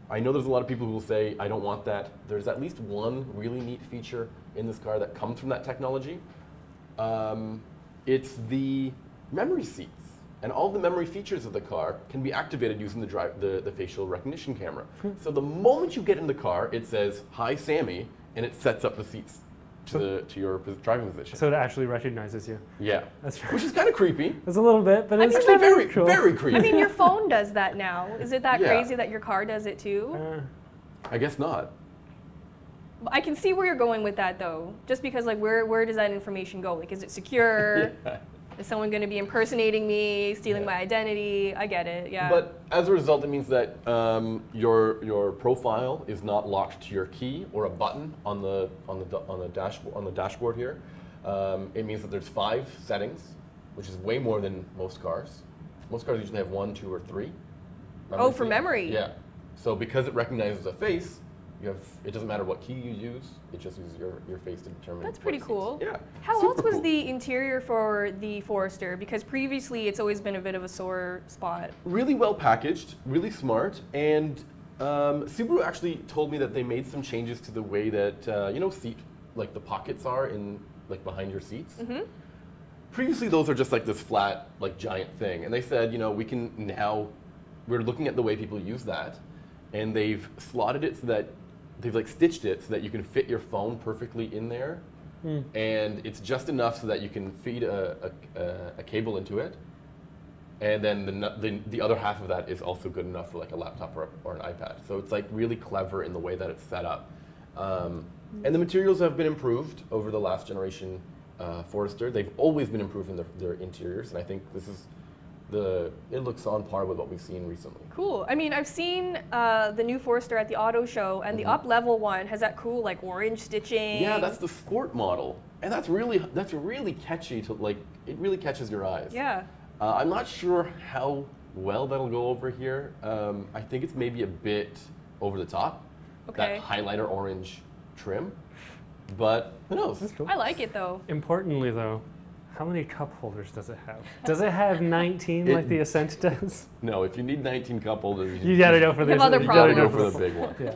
[SPEAKER 3] I know there's a lot of people who will say I don't want that. There's at least one really neat feature in this car that comes from that technology. It's the memory seats. And all the memory features of the car can be activated using the facial recognition camera. So the moment you get in the car, it says, "Hi, Sammy," and it sets up the seats to your driving position.
[SPEAKER 4] So it actually recognizes you.
[SPEAKER 3] Yeah.
[SPEAKER 4] That's right.
[SPEAKER 3] Which is kind of creepy.
[SPEAKER 4] It's a little bit, but it's
[SPEAKER 1] mean,
[SPEAKER 3] Actually, very,
[SPEAKER 4] cool.
[SPEAKER 3] very creepy.
[SPEAKER 1] I mean, your phone does that now. Is it that
[SPEAKER 3] Yeah.
[SPEAKER 1] crazy that your car does it too?
[SPEAKER 3] I guess not.
[SPEAKER 1] I can see where you're going with that though. Just because like where does that information go? Like is it secure?
[SPEAKER 3] Yeah.
[SPEAKER 1] Is someone going to be impersonating me, stealing
[SPEAKER 3] Yeah.
[SPEAKER 1] my identity? I get it. Yeah.
[SPEAKER 3] But as a result, it means that your profile is not locked to your key or a button on the dashboard here. It means that there's 5 settings, which is way more than most cars. Most cars usually have 1, 2, or 3.
[SPEAKER 1] Oh, for memory.
[SPEAKER 3] Yeah. So because it recognizes a face, it doesn't matter what key you use. It just uses your face to determine.
[SPEAKER 1] That's pretty
[SPEAKER 3] what
[SPEAKER 1] cool.
[SPEAKER 3] seats. Yeah.
[SPEAKER 1] How
[SPEAKER 3] Super
[SPEAKER 1] else was
[SPEAKER 3] cool.
[SPEAKER 1] the interior for the Forester? Because previously it's always been a bit of a sore spot.
[SPEAKER 3] Really well packaged, really smart, and Subaru actually told me that they made some changes to the way that like the pockets are in like behind your seats.
[SPEAKER 1] Mm-hmm.
[SPEAKER 3] Previously, those are just like this flat, like giant thing, and they said, we're looking at the way people use that, and they've slotted it so that they've like stitched it so that you can fit your phone perfectly in there, and it's just enough so that you can feed a cable into it, and then the other half of that is also good enough for like a laptop or an iPad. So it's like really clever in the way that it's set up, and the materials have been improved over the last generation Forester. They've always been improving their interiors, and I think this is it looks on par with what we've seen recently.
[SPEAKER 1] Cool. I mean, I've seen the new Forester at the auto show, and the up-level one has that cool like orange stitching.
[SPEAKER 3] Yeah, that's the sport model, and that's really catchy to like. It really catches your eyes.
[SPEAKER 1] Yeah.
[SPEAKER 3] I'm not sure how well that'll go over here. I think it's maybe a bit over the top.
[SPEAKER 1] Okay.
[SPEAKER 3] That highlighter orange trim, but who knows?
[SPEAKER 4] That's cool.
[SPEAKER 1] I like it though.
[SPEAKER 4] Importantly, though, how many cup holders does it have? Does it have 19 like the Ascent does?
[SPEAKER 3] No, if you need 19 cup holders,
[SPEAKER 4] You gotta go for
[SPEAKER 1] You
[SPEAKER 4] this.
[SPEAKER 1] have other
[SPEAKER 3] you gotta go
[SPEAKER 1] problems.
[SPEAKER 3] for the big one.
[SPEAKER 4] Yeah.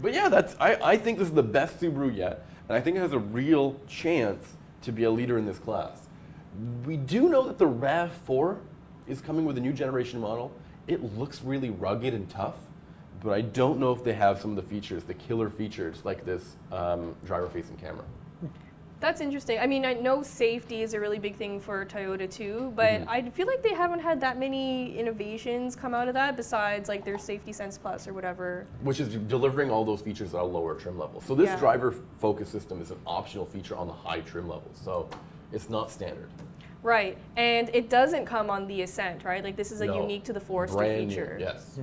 [SPEAKER 3] But yeah, I think this is the best Subaru yet, and I think it has a real chance to be a leader in this class. We do know that the RAV4 is coming with a new generation model. It looks really rugged and tough, but I don't know if they have some of the features, the killer features, like this driver-facing camera.
[SPEAKER 1] That's interesting. I mean, I know safety is a really big thing for Toyota too, but I feel like they haven't had that many innovations come out of that besides like their Safety Sense Plus or whatever.
[SPEAKER 3] Which is delivering all those features at a lower trim level. So this
[SPEAKER 1] Yeah.
[SPEAKER 3] driver focus system is an optional feature on the high trim level, so it's not standard.
[SPEAKER 1] Right, and it doesn't come on the Ascent, right? Like this is a
[SPEAKER 3] No.
[SPEAKER 1] unique to the Forester
[SPEAKER 3] Brand
[SPEAKER 1] feature.
[SPEAKER 3] new, yes.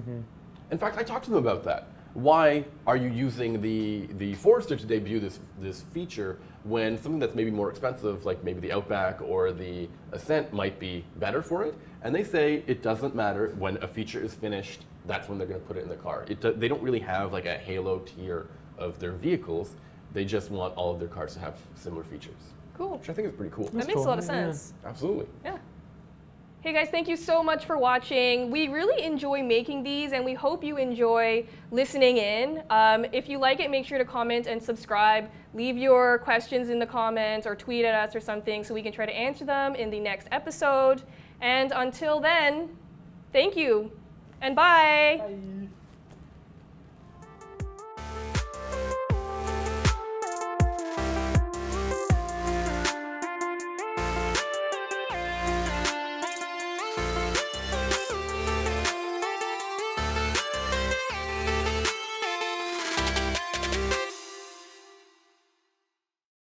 [SPEAKER 3] In fact, I talked to them about that. Why are you using the Forester to debut this feature when something that's maybe more expensive, like maybe the Outback or the Ascent, might be better for it? And they say it doesn't matter. When a feature is finished, that's when they're going to put it in the car. They don't really have like a halo tier of their vehicles. They just want all of their cars to have similar features,
[SPEAKER 1] Cool.
[SPEAKER 3] which I think is pretty cool.
[SPEAKER 1] That makes a lot of sense.
[SPEAKER 3] Absolutely.
[SPEAKER 1] Yeah. Hey guys, thank you so much for watching. We really enjoy making these and we hope you enjoy listening in. If you like it, make sure to comment and subscribe. Leave your questions in the comments or tweet at us or something so we can try to answer them in the next episode. And until then, thank you and bye.
[SPEAKER 4] Bye.